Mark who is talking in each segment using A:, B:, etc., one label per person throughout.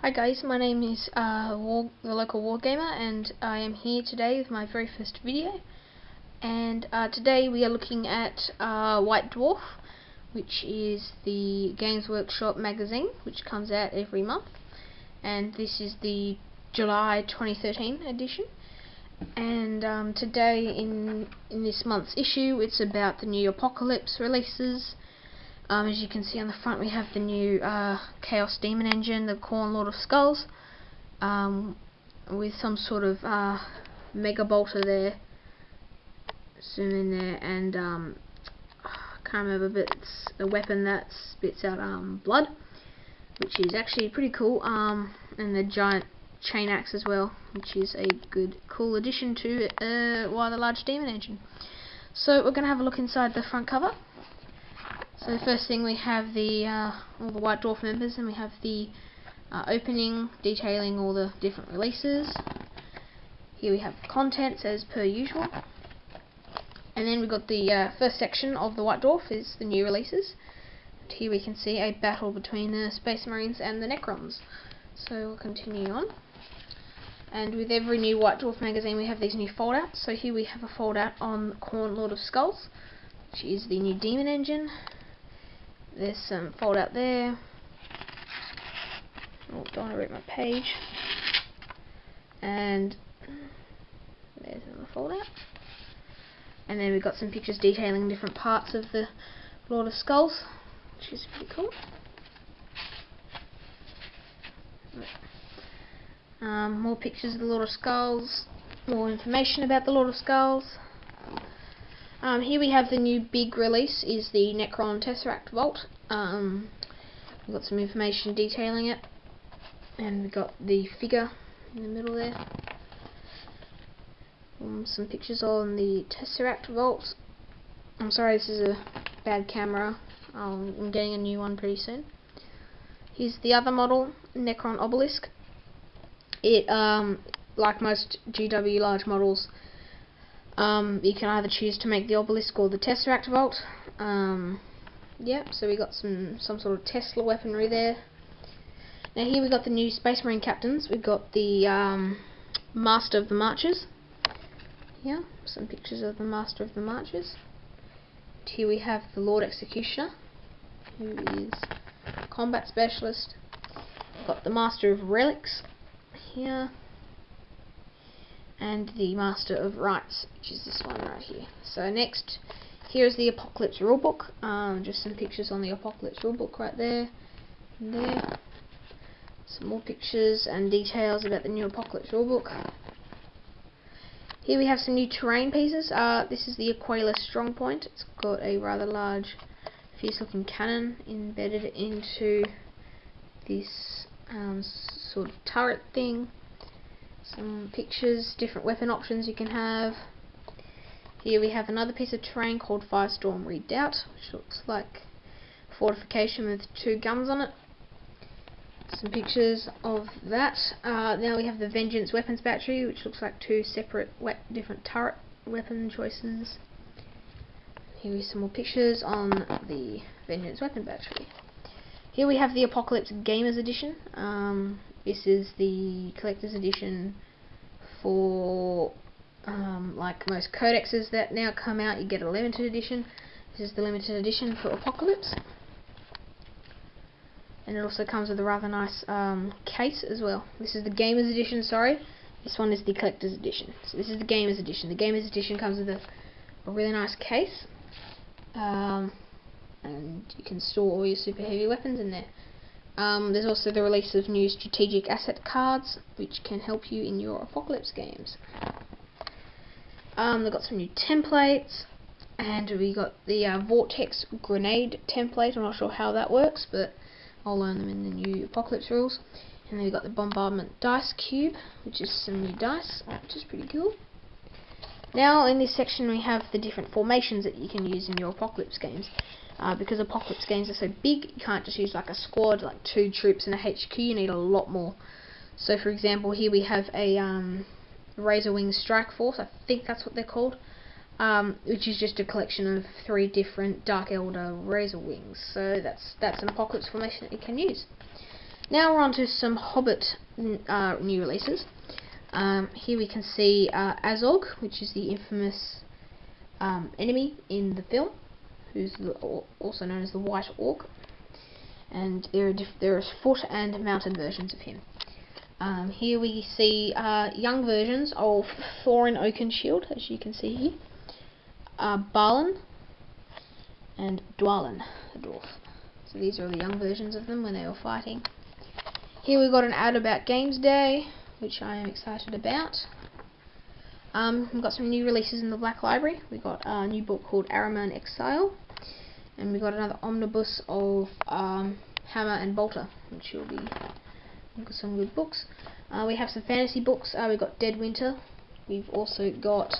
A: Hi guys, my name is the local Wargamer, and I am here today with my very first video. And today we are looking at White Dwarf, which is the Games Workshop magazine, which comes out every month. And this is the July 2013 edition. And today in this month's issue, it's about the new Apocalypse releases. As you can see on the front, we have the new Chaos Demon Engine, the Khorne Lord of Skulls, with some sort of Mega Bolter there, zoom in there, and I can't remember, but it's a weapon that spits out blood, which is actually pretty cool, and the giant chain axe as well, which is a cool addition to the large demon engine. So we're going to have a look inside the front cover. So the first thing, we have all the White Dwarf members, and we have the opening detailing all the different releases. Here we have contents as per usual, and then we've got the first section of the White Dwarf is the new releases. And here we can see a battle between the Space Marines and the Necrons. So we'll continue on. And with every new White Dwarf magazine, we have these new foldouts. So here we have a foldout on Khorne Lord of Skulls, which is the new demon engine. There's some foldout there. Oh, don't want to rip my page. And there's another foldout. And then we've got some pictures detailing different parts of the Lord of Skulls, which is pretty cool. More pictures of the Lord of Skulls, more information about the Lord of Skulls. Here we have the new big release, is the Necron Tesseract Vault. We've got some information detailing it, and we've got the figure in the middle there. Some pictures on the Tesseract Vault. I'm sorry, this is a bad camera. I'm getting a new one pretty soon. Here's the other model, Necron Obelisk. It, like most GW large models, you can either choose to make the obelisk or the Tesseract Vault. So we got some sort of Tesla weaponry there. Now here we've got the new Space Marine captains. We've got the Master of the Marches. Here, some pictures of the Master of the Marches. And here we have the Lord Executioner, who is a combat specialist. We've got the Master of Relics here, and the Master of Rites, which is this one right here. So next, here is the Apocalypse rulebook. Just some pictures on the Apocalypse rulebook right there and there. Some more pictures and details about the new Apocalypse rulebook. Here we have some new terrain pieces. This is the Aquila Strongpoint. It's got a rather large, fierce looking cannon embedded into this sort of turret thing. Some pictures, different weapon options you can have. Here we have another piece of terrain called Firestorm Redoubt, which looks like a fortification with 2 guns on it. Some pictures of that. Now we have the Vengeance Weapons Battery, which looks like 2 separate different turret weapon choices. Here are some more pictures on the Vengeance Weapon Battery. Here we have the Apocalypse Gamers Edition. This is the collector's edition for like most codexes that now come out. You get a limited edition. This is the limited edition for Apocalypse, and it also comes with a rather nice case as well. This is the Gamers Edition, sorry. This one is the collector's edition. So this is the Gamers Edition. The Gamers Edition comes with a really nice case, and you can store all your super heavy weapons in there. There's also the release of new strategic asset cards, which can help you in your Apocalypse games. They've got some new templates, and we got the Vortex Grenade template. I'm not sure how that works, but I'll learn them in the new Apocalypse rules. And then we've got the Bombardment Dice Cube, which is some new dice, which is pretty cool. Now in this section we have the different formations that you can use in your Apocalypse games. Because Apocalypse games are so big, you can't just use like a squad, like 2 troops in a HQ, you need a lot more. So for example, here we have a Razor Wing Strike Force, I think that's what they're called, which is just a collection of 3 different Dark Elder Razor Wings. So that's an Apocalypse formation that you can use. Now we're on to some Hobbit new releases. Here we can see Azog, which is the infamous enemy in the film, who's also known as the White Orc. And there are foot and mounted versions of him. Here we see young versions of Thorin Oakenshield, as you can see here, Balin, and Dwalin, the Dwarf. So these are the young versions of them when they were fighting. Here we've got an ad about Games Day, which I am excited about. We've got some new releases in the Black Library. We've got a new book called Araman Exile, and we've got another omnibus of Hammer and Bolter, which will be some good books. We have some fantasy books. We've got Dead Winter. We've also got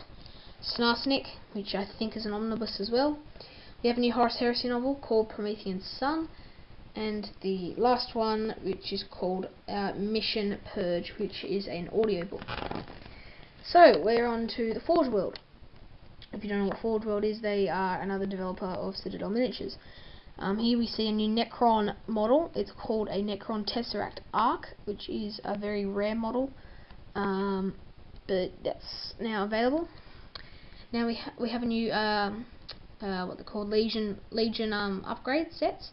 A: Snarsnik, which I think is an omnibus as well. We have a new Horus Heresy novel called Promethean Sun, and the last one, which is called Mission Purge, which is an audiobook. So we're on to the Forge World. If you don't know what Forge World is, they are another developer of Citadel Miniatures. Here we see a new Necron model. It's called a Necron Tesseract Arc, which is a very rare model, but that's now available. Now we have a new what they're called Legion upgrade sets.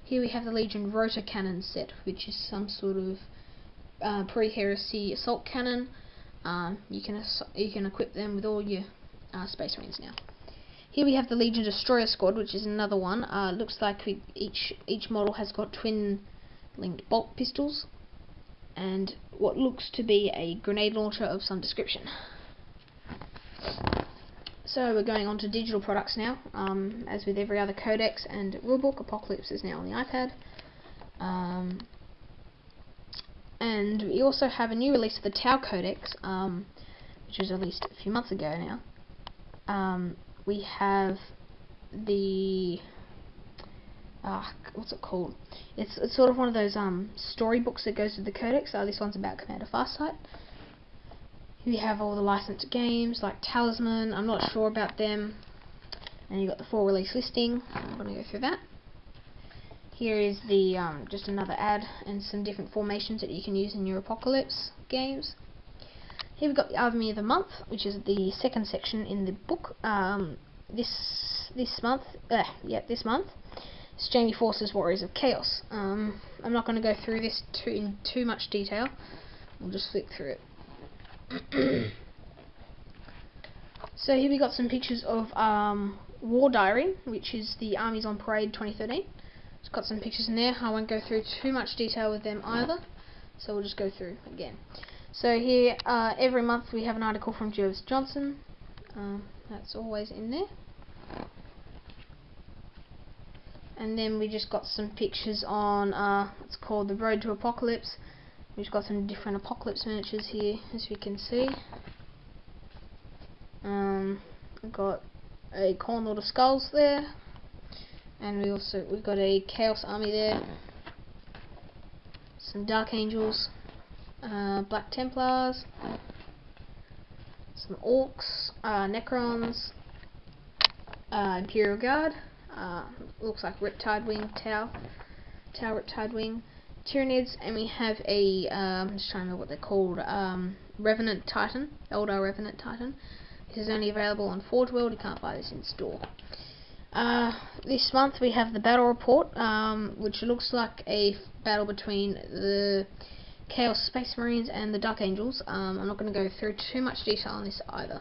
A: Here we have the Legion Rotor Cannon set, which is some sort of pre-heresy assault cannon. You can equip them with all your Space Marines now. Here we have the Legion Destroyer Squad, which is another one. Looks like each model has got twin-linked bolt pistols and what looks to be a grenade launcher of some description. So we're going on to digital products now. As with every other codex and rulebook, Apocalypse is now on the iPad. And we also have a new release of the Tau Codex, which was released a few months ago now. We have the what's it called? It's sort of one of those storybooks that goes with the codex. This one's about Commander Farsight. We have all the licensed games like Talisman. I'm not sure about them. And you got the full release listing. I'm going to go through that. Here is the just another ad and some different formations that you can use in your Apocalypse games. Here we've got the Army of the Month, which is the second section in the book. This month, it's Jamie Force's Warriors of Chaos. I'm not going to go through this in too much detail. We'll just flick through it. So here we got some pictures of War Diary, which is the Armies on Parade 2013. It's got some pictures in there. I won't go through too much detail with them either, so we'll just go through again. So here, every month we have an article from Jervis Johnson. That's always in there. And then we just got some pictures on, it's called The Road to Apocalypse. We've got some different Apocalypse miniatures here, as we can see. We've got a Cornlord of Skulls there. And we've got a Chaos Army there. Some Dark Angels. Black Templars, some Orcs, Necrons, Imperial Guard, looks like Riptide Wing, Tau Riptide Wing, Tyranids, and we have a, I'm just trying to remember what they're called, Revenant Titan, Eldar Revenant Titan. This is only available on Forge World, you can't buy this in store. This month we have the Battle Report, which looks like a battle between the Chaos Space Marines and the Dark Angels. I'm not going to go through too much detail on this either.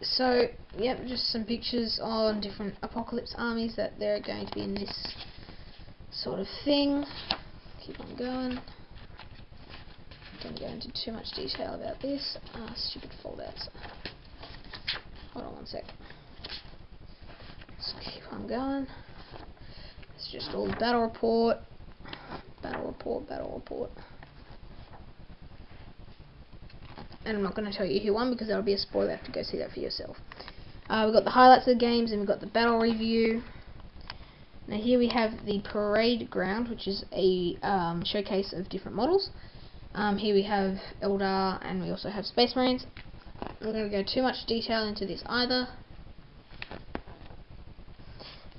A: So, yep, just some pictures on different Apocalypse armies that they're going to be in this sort of thing. Keep on going. Don't go into too much detail about this. Stupid foldouts. Hold on one sec. Let's keep on going. It's just all the Battle Report. Battle report. And I'm not going to tell you who won because that'll be a spoiler. You have to go see that for yourself. We've got the highlights of the games and we've got the battle review. Now here we have the Parade Ground, which is a showcase of different models. Here we have Eldar and we also have Space Marines. I'm not going to go too much detail into this either.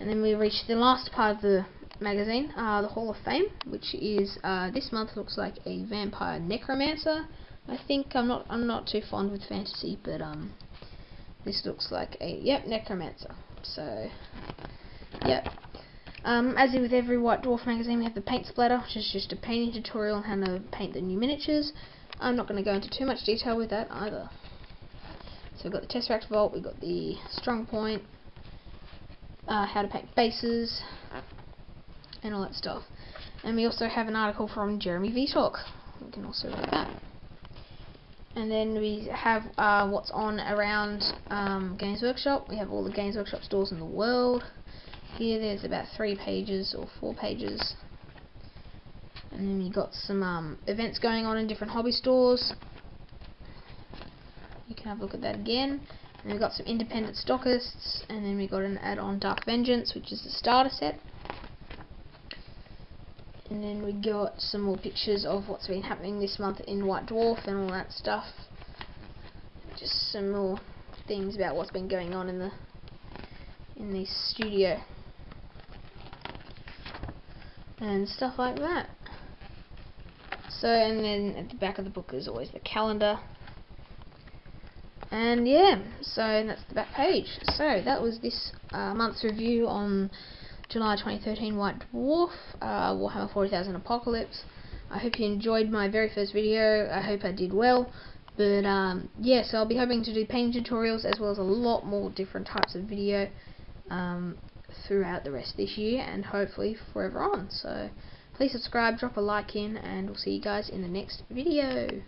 A: And then we reach the last part of the magazine, the Hall of Fame, which is this month looks like a vampire necromancer. I think I'm not too fond with fantasy, but this looks like a necromancer. So yep. As with every White Dwarf magazine, we have the paint splatter, which is just a painting tutorial on how to paint the new miniatures. I'm not going to go into too much detail with that either. So we've got the Tesseract Vault, we've got the Strong Point, how to paint bases, and all that stuff. And we also have an article from Jeremy Vtalk. We can also read that. And then we have what's on around Games Workshop. We have all the Games Workshop stores in the world. Here there's about 3 pages or 4 pages. And then we got some events going on in different hobby stores. You can have a look at that again. And we've got some independent stockists, and then we got an add-on Dark Vengeance, which is the starter set. And then we got some more pictures of what's been happening this month in White Dwarf and all that stuff. Just some more things about what's been going on in the studio and stuff like that. So, and then at the back of the book is always the calendar. And yeah, so that's the back page. So that was this month's review on July 2013 White Dwarf, Warhammer 40,000 Apocalypse. I hope you enjoyed my very first video. I hope I did well. But yeah, so I'll be hoping to do painting tutorials as well as a lot more different types of video throughout the rest of this year and hopefully forever on. So please subscribe, drop a like in, and we'll see you guys in the next video.